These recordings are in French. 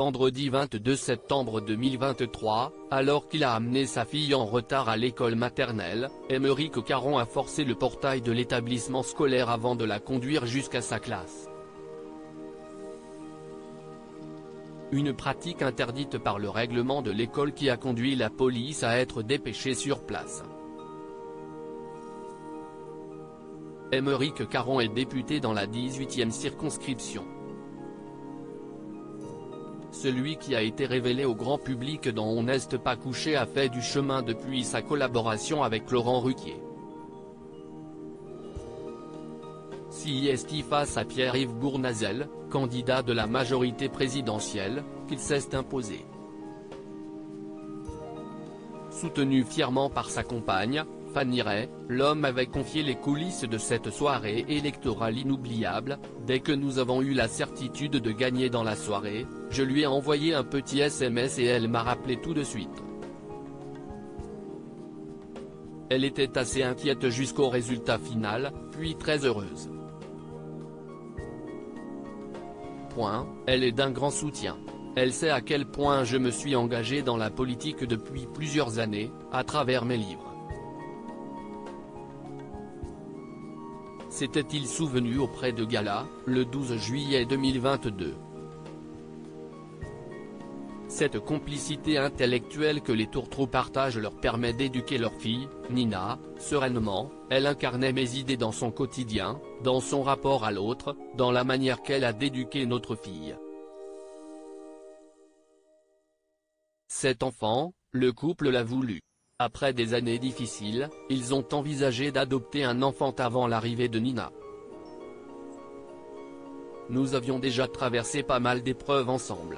vendredi 22 septembre 2023, alors qu'il a amené sa fille en retard à l'école maternelle, Aymeric Caron a forcé le portail de l'établissement scolaire avant de la conduire jusqu'à sa classe. Une pratique interdite par le règlement de l'école qui a conduit la police à être dépêchée sur place. Aymeric Caron est député dans la 18e circonscription. Celui qui a été révélé au grand public dans On n'est pas couché a fait du chemin depuis sa collaboration avec Laurent Ruquier. Si est face à Pierre-Yves Bournazel, candidat de la majorité présidentielle, qu'il s'est imposé. Soutenu fièrement par sa compagne, Fanny Ray, l'homme avait confié les coulisses de cette soirée électorale inoubliable. Dès que nous avons eu la certitude de gagner dans la soirée, je lui ai envoyé un petit SMS et elle m'a rappelé tout de suite. Elle était assez inquiète jusqu'au résultat final, puis très heureuse. Elle est d'un grand soutien. Elle sait à quel point je me suis engagé dans la politique depuis plusieurs années, à travers mes livres. S'était-il souvenu auprès de Gala, le 12 juillet 2022. Cette complicité intellectuelle que les tourtereaux partagent leur permet d'éduquer leur fille, Nina, sereinement. Elle incarnait mes idées dans son quotidien, dans son rapport à l'autre, dans la manière qu'elle a d'éduquer notre fille. Cet enfant, le couple l'a voulu. Après des années difficiles, ils ont envisagé d'adopter un enfant avant l'arrivée de Nina. Nous avions déjà traversé pas mal d'épreuves ensemble.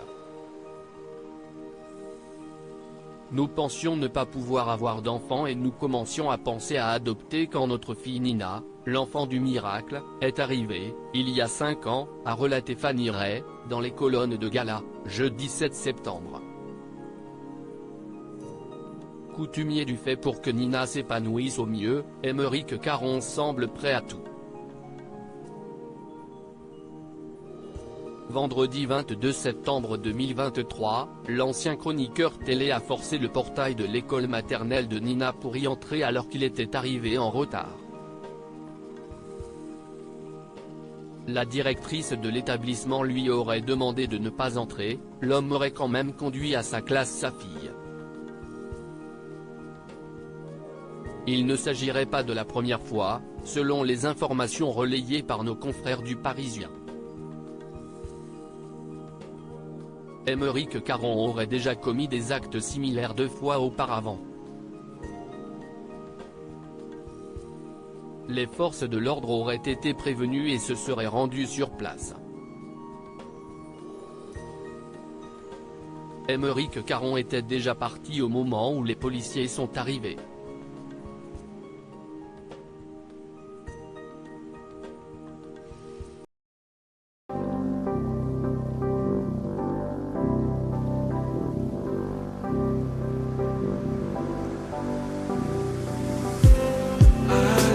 Nous pensions ne pas pouvoir avoir d'enfant et nous commencions à penser à adopter quand notre fille Nina, l'enfant du miracle, est arrivée, il y a 5 ans, a relaté Fanny Ray, dans les colonnes de Gala, jeudi 7 septembre. Coutumier du fait pour que Nina s'épanouisse au mieux, Aymeric Caron semble prêt à tout. Vendredi 22 septembre 2023, l'ancien chroniqueur télé a forcé le portail de l'école maternelle de Nina pour y entrer alors qu'il était arrivé en retard. La directrice de l'établissement lui aurait demandé de ne pas entrer, l'homme aurait quand même conduit à sa classe sa fille. Il ne s'agirait pas de la première fois, selon les informations relayées par nos confrères du Parisien. Aymeric Caron aurait déjà commis des actes similaires 2 fois auparavant. Les forces de l'ordre auraient été prévenues et se seraient rendues sur place. Aymeric Caron était déjà parti au moment où les policiers sont arrivés.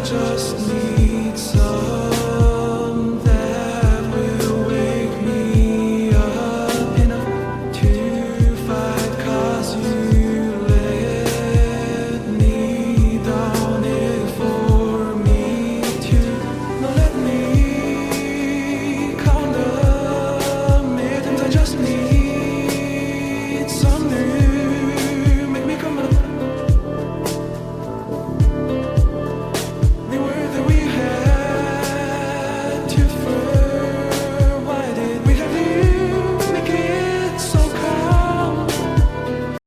Just need